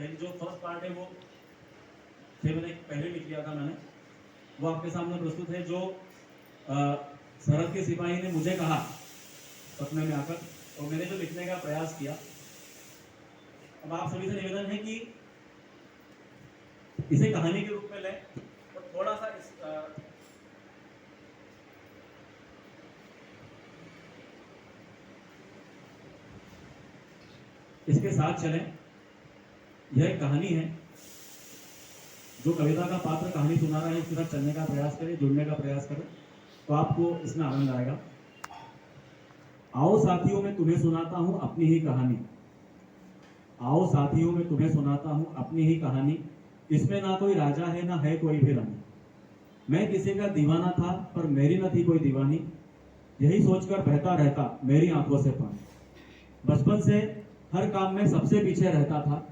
पहले जो first part है वो मैंने पहले लिख लिया था मैंने, वो आपके सामने प्रस्तुत है। जो सरहद के सिपाही ने मुझे कहा सपने में आकर, और मैंने जो लिखने का प्रयास किया। अब आप सभी से निवेदन है कि इसे कहानी के रूप में लें और थोड़ा सा इसके साथ चलें। यह एक कहानी है। जो कविता का पात्र कहानी सुना रहा है उसके साथ चलने का प्रयास करें, जुड़ने का प्रयास करें, तो आपको इसमें आनंद आएगा। आओ साथियों, मैं तुम्हें सुनाता हूं अपनी ही कहानी। आओ साथियों, मैं तुम्हें सुनाता हूं अपनी ही कहानी। इसमें ना कोई राजा है ना है कोई भी रानी। मैं किसी का दीवाना था पर मेरी न थी कोई दीवानी। यही सोचकर बहता रहता मेरी आंखों से पानी। बचपन से हर काम में सबसे पीछे रहता था।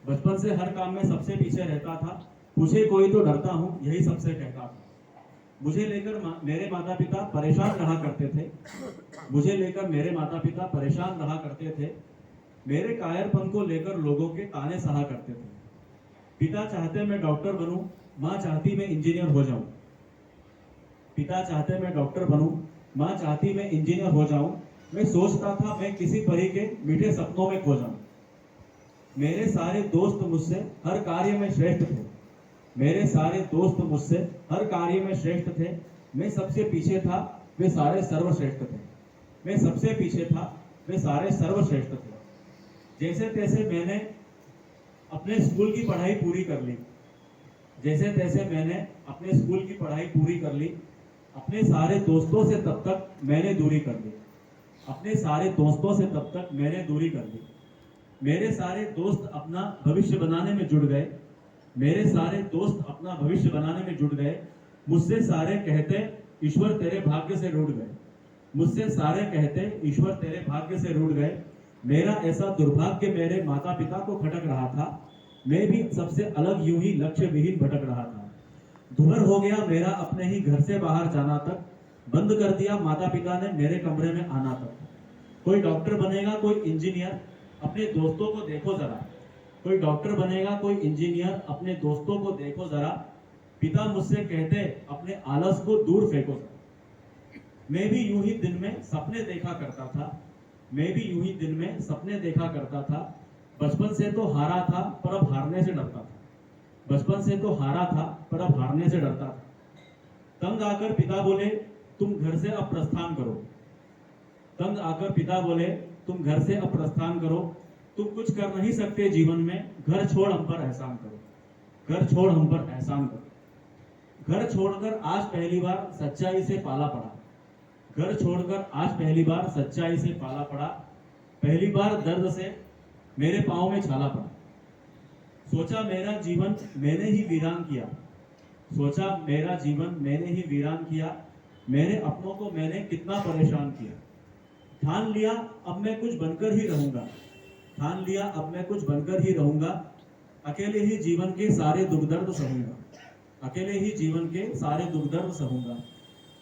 बचपन से हर काम में सबसे पीछे रहता था। पूछे कोई तो डरता हूं यही सबसे कहता था। मुझे लेकर मेरे माता पिता परेशान रहा करते थे। मुझे लेकर मेरे माता पिता परेशान रहा करते थे। मेरे कायरपन को लेकर लोगों के ताने सहा करते थे। पिता चाहते मैं डॉक्टर बनूं, माँ चाहती मैं इंजीनियर हो जाऊं। पिता चाहते मैं डॉक्टर बनूं, माँ चाहती मैं इंजीनियर हो जाऊं। मैं सोचता था मैं किसी परी के मीठे सपनों में खो जाऊं। मेरे सारे दोस्त मुझसे हर कार्य में श्रेष्ठ थे। मेरे सारे दोस्त मुझसे हर कार्य में श्रेष्ठ थे। मैं सबसे पीछे था, वे सारे सर्वश्रेष्ठ थे। मैं सबसे पीछे था, वे सारे सर्वश्रेष्ठ थे। जैसे तैसे मैंने अपने स्कूल की पढ़ाई पूरी कर ली। जैसे तैसे मैंने अपने स्कूल की पढ़ाई पूरी कर ली। अपने सारे दोस्तों से तब तक मैंने दूरी कर ली। अपने सारे दोस्तों से तब तक मैंने दूरी कर ली। मेरे सारे दोस्त अपना भविष्य बनाने में जुट गए। मेरे सारे दोस्त अपना भविष्य बनाने में जुट गए। मुझसे सारे कहते ईश्वर तेरे भाग्य से रूठ गए। मुझसे सारे कहते ईश्वर तेरे भाग्य से रूठ गए। मेरा ऐसा दुर्भाग्य मेरे माता पिता को खटक रहा था। मैं भी सबसे अलग यूं ही लक्ष्य विहीन भटक रहा था। धुमर हो गया मेरा अपने ही घर से बाहर जाना तक। बंद कर दिया माता पिता ने मेरे कमरे में आना तक। कोई डॉक्टर बनेगा कोई इंजीनियर, अपने दोस्तों को देखो जरा। कोई डॉक्टर बनेगा कोई इंजीनियर, अपने दोस्तों को देखो जरा। पिता मुझसे कहते अपने आलस को दूर फेंको जरा। मैं भी यूं ही दिन में सपने देखा करता था। मैं भी यूं ही दिन में सपने देखा करता था। बचपन से तो हारा था पर अब हारने से डरता था। बचपन से तो हारा था पर अब हारने से डरता था। तंग आकर पिता बोले तुम घर से अब प्रस्थान करो। तंग आकर पिता बोले तुम घर से अब प्रस्थान करो। तुम कुछ कर नहीं सकते जीवन में, घर छोड़ हम पर एहसान करो। घर छोड़ हम पर एहसान करो। घर छोड़कर आज पहली बार सच्चाई से पाला पड़ा। घर छोड़कर आज पहली बार सच्चाई से पाला पड़ा। पहली बार दर्द से मेरे पांव में छाला पड़ा। सोचा मेरा जीवन मैंने ही वीरान किया। सोचा मेरा जीवन मैंने ही वीरान किया। मेरे अपनों को मैंने कितना परेशान किया। ठान लिया अब मैं कुछ बनकर ही रहूंगा। ठान लिया अब मैं कुछ बनकर ही रहूंगा। अकेले ही जीवन के सारे दुख दर्द सहूंगा। अकेले ही जीवन के सारे दुख दर्द सहूंगा।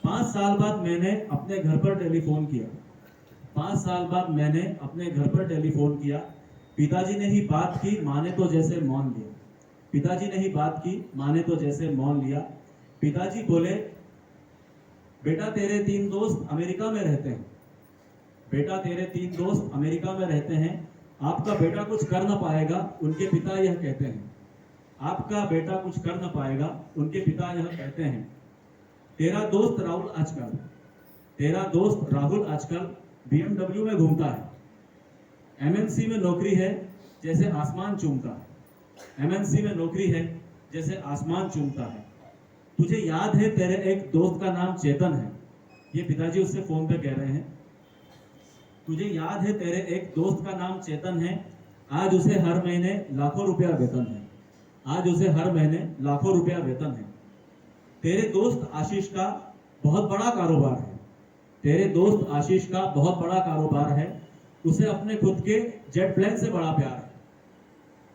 5 साल बाद मैंने अपने घर पर टेलीफोन किया। 5 साल बाद मैंने अपने घर पर टेलीफोन किया। पिताजी ने ही बात की, माँ ने तो जैसे मौन लिया। पिताजी ने ही बात की, माँ ने तो जैसे मौन लिया। पिताजी बोले बेटा तेरे 3 दोस्त अमेरिका में रहते हैं। बेटा तेरे 3 दोस्त अमेरिका में रहते हैं। आपका बेटा कुछ कर न पाएगा, उनके पिता यह कहते हैं। आपका बेटा कुछ कर न पाएगा, उनके पिता यह कहते हैं। तेरा दोस्त राहुल आजकल तेरा दोस्त राहुल आजकल BMW में घूमता है। MNC में नौकरी है जैसे आसमान चूमता है। MNC में नौकरी है जैसे आसमान चूमता है। तुझे याद है तेरे एक दोस्त का नाम चेतन है। ये पिताजी उससे फोन पे कह रहे हैं। तुझे याद है तेरे एक दोस्त का नाम चेतन है। आज उसे हर महीने लाखों रुपया वेतन है। आज उसे हर महीने लाखों रुपया वेतन है। तेरे दोस्त आशीष का बहुत बड़ा कारोबार है। तेरे दोस्त आशीष का बहुत बड़ा कारोबार है। उसे अपने खुद के जेट प्लेन से बड़ा प्यार है।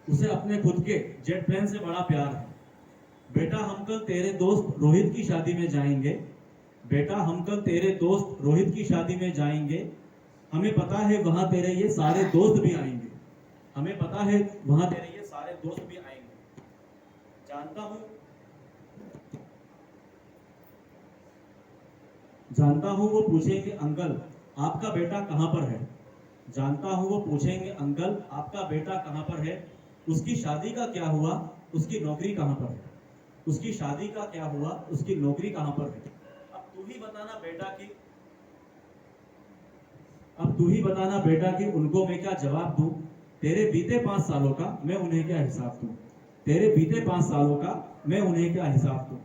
उसे अपने खुद के जेट प्लेन से बड़ा प्यार है। बेटा हम कल तेरे दोस्त रोहित की शादी में जाएंगे। बेटा हम कल तेरे दोस्त रोहित की शादी में जाएंगे। हमें पता है वहां तेरे ये सारे दोस्त भी आएंगे। हमें पता है वहां तेरे ये सारे दोस्त भी आएंगे। जानता हूं वो पूछेंगे अंकल आपका बेटा कहां पर है। जानता हूं वो पूछेंगे अंकल आपका बेटा कहां पर है। उसकी शादी का क्या हुआ, उसकी नौकरी कहां पर है। उसकी शादी का क्या हुआ, उसकी नौकरी कहां पर है। अब तू ही बताना बेटा कि उनको मैं क्या जवाब दूं। तेरे बीते 5 सालों का मैं उन्हें क्या हिसाब दूं। तेरे बीते 5 सालों का मैं उन्हें क्या हिसाब दूं।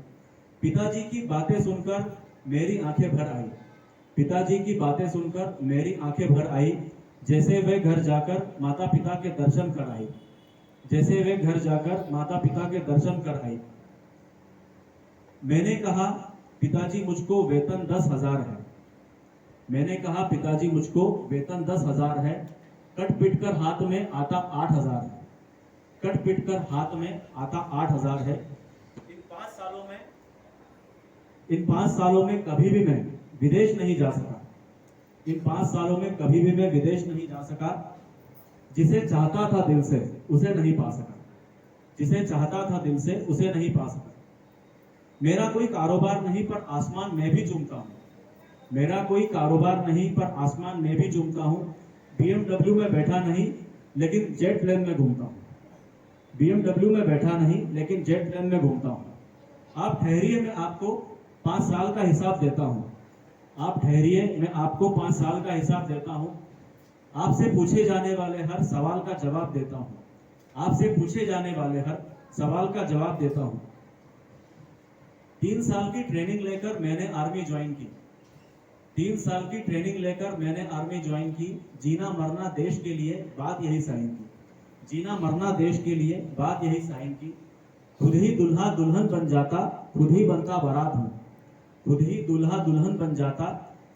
पिताजी की बातें सुनकर मेरी आंखें भर आई। पिताजी की बातें सुनकर मेरी आंखें भर आई। जैसे वे घर जाकर माता पिता के दर्शन कर आई। जैसे वे घर जाकर माता पिता के दर्शन कर आई। मैंने कहा पिताजी मुझको वेतन 10,000 है। मैंने कहा पिताजी मुझको वेतन 10,000 है। कट पिट कर हाथ में आता 8,000 है। कट पिट कर हाथ में आता 8,000 है। इन 5 सालों में कभी भी मैं विदेश नहीं जा सका। इन 5 सालों में कभी भी मैं विदेश नहीं जा सका। जिसे चाहता था दिल से उसे नहीं पा सका। जिसे चाहता था दिल से उसे नहीं पा सका। मेरा कोई कारोबार नहीं पर आसमान में भी चूमता हूँ। मेरा कोई कारोबार नहीं पर आसमान में भी चूमता हूँ। BMW में बैठा नहीं लेकिन जेट प्लेन में घूमता हूँ। BMW में बैठा नहीं लेकिन जेट प्लेन में घूमता हूँ। आप ठहरिए मैं आपको 5 साल का हिसाब देता हूँ। आप ठहरिए मैं आपको 5 साल का हिसाब देता हूँ। आपसे पूछे जाने वाले हर सवाल का जवाब देता हूँ। आपसे पूछे जाने वाले हर सवाल का जवाब देता हूँ। 3 साल की ट्रेनिंग लेकर मैंने आर्मी ज्वाइन की। 3 साल की ट्रेनिंग लेकर मैंने आर्मी ज्वाइन की। जीना मरना देश के लिए बात यही साइन की। जीना मरना देश के लिए बात यही साइन की। खुद ही दुल्हा दुल्हन बन जाता, खुद ही बनता बारात हूँ। खुद ही दुल्हा दुल्हन बन जाता,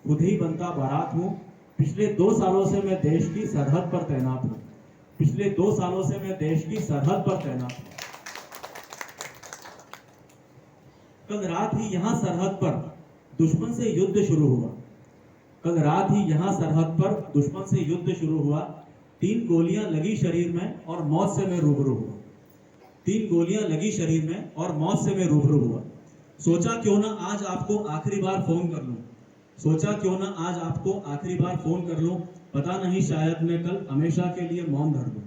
खुद ही बनता बारात हूँ। पिछले 2 सालों से मैं देश की सरहद पर तैनात हूँ। पिछले 2 सालों से मैं देश की सरहद पर तैनात हूँ। कल रात ही यहाँ सरहद पर दुश्मन से युद्ध शुरू हुआ। कल रात ही यहाँ सरहद पर दुश्मन से युद्ध शुरू हुआ। 3 गोलियां लगी शरीर में और मौत से मैं रूबरू हुआ। 3 गोलियां लगी शरीर में और मौत से मैं रूबरू हुआ। सोचा क्यों ना आज आपको आखिरी बार फोन कर लूं। सोचा क्यों ना आज आपको आखिरी बार फोन कर लूं। पता नहीं शायद मैं कल हमेशा के लिए मौन धर लूं।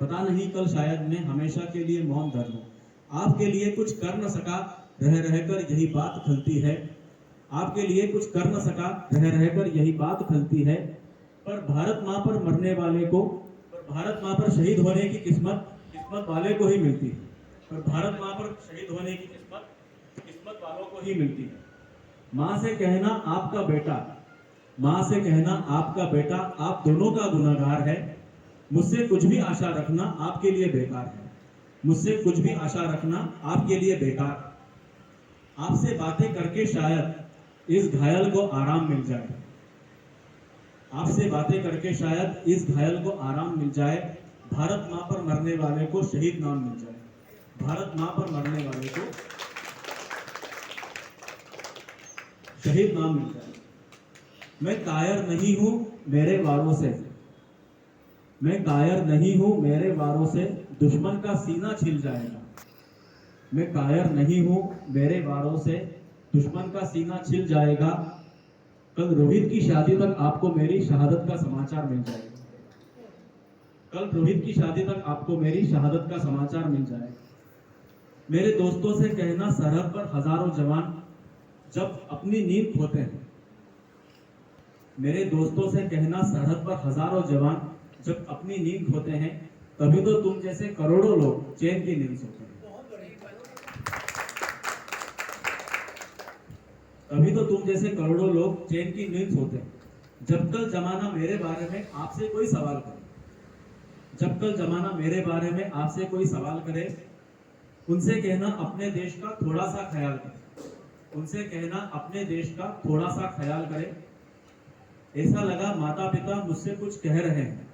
पता नहीं कल शायद मैं हमेशा के लिए मौन धर लूं। आपके लिए कुछ कर न सका, रह रहकर यही बात खलती है। आपके लिए कुछ कर न सका, रह रहकर यही बात खलती है। पर भारत माँ पर मरने वाले को, पर भारत माँ पर शहीद होने की किस्मत वाले को ही मिलती है। पर भारत माँ पर शहीद होने की किस्मत वालों को ही मिलती है। माँ से कहना आपका बेटा, माँ से कहना आपका बेटा आप दोनों का गुनहगार है। मुझसे कुछ भी आशा रखना आपके लिए बेकार है। मुझसे कुछ भी आशा रखना आपके लिए बेकार। आपसे बातें करके शायद इस घायल को आराम मिल जाए। आपसे बातें करके शायद इस घायल को आराम मिल जाए। भारत माँ पर मरने वाले को शहीद नाम मिल जाए। भारत माँ पर मरने वाले को शहीद नाम मिल जाए। मैं कायर नहीं हूं मेरे वारों से। मैं कायर नहीं हूं मेरे वारों से दुश्मन का सीना छिल जाएगा। मैं कायर नहीं हूं मेरे वारों से दुश्मन का सीना छिल जाएगा। कल रोहित की शादी तक आपको मेरी शहादत का समाचार मिल जाएगा। कल रोहित की शादी तक आपको मेरी शहादत का समाचार मिल जाएगा। मेरे दोस्तों से कहना सरहद पर हजारों जवान जब अपनी नींद खोते हैं। मेरे दोस्तों से कहना सरहद पर हजारों जवान जब अपनी नींद खोते हैं, तभी तो तुम जैसे करोड़ों लोग चैन की नींद सोते हैं। तभी तो तुम जैसे करोड़ों लोग चैन की नींद सोते हैं। जब कल जमाना मेरे बारे में आपसे कोई सवाल करे, जब कल जमाना मेरे बारे में आपसे कोई सवाल करे, उनसे कहना अपने देश का थोड़ा सा ख्याल करे। उनसे कहना अपने देश का थोड़ा सा ख्याल करे। ऐसा लगा माता पिता मुझसे कुछ कह रहे हैं।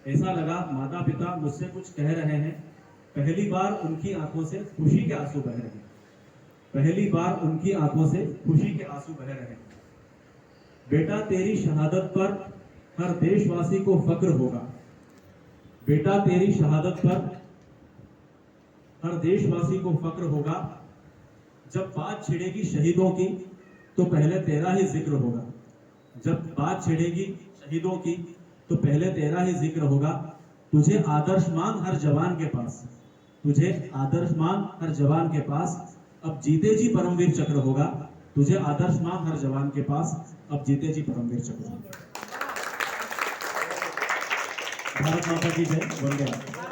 ऐसा लगा माता पिता मुझसे कुछ कह रहे हैं। पहली बार उनकी आंखों से खुशी के आंसू बह रहे हैं। पहली बार उनकी आंखों से खुशी के आंसू बह रहे हैं। बेटा तेरी शहादत पर हर देशवासी को फक्र होगा। बेटा तेरी शहादत पर हर देशवासी को फक्र होगा। जब बात छिड़ेगी शहीदों की तो पहले तेरा ही जिक्र होगा। जब बात छिड़ेगी शहीदों की तो पहले तेरा ही जिक्र होगा। तुझे आदर्शमान हर जवान के पास, तुझे आदर्शमान हर जवान के पास अब जीते जी परमवीर चक्र होगा। तुझे आदर्शमान हर जवान के पास अब जीते जी परमवीर चक्र होगा। भारत माता की जय। वंदे मातरम।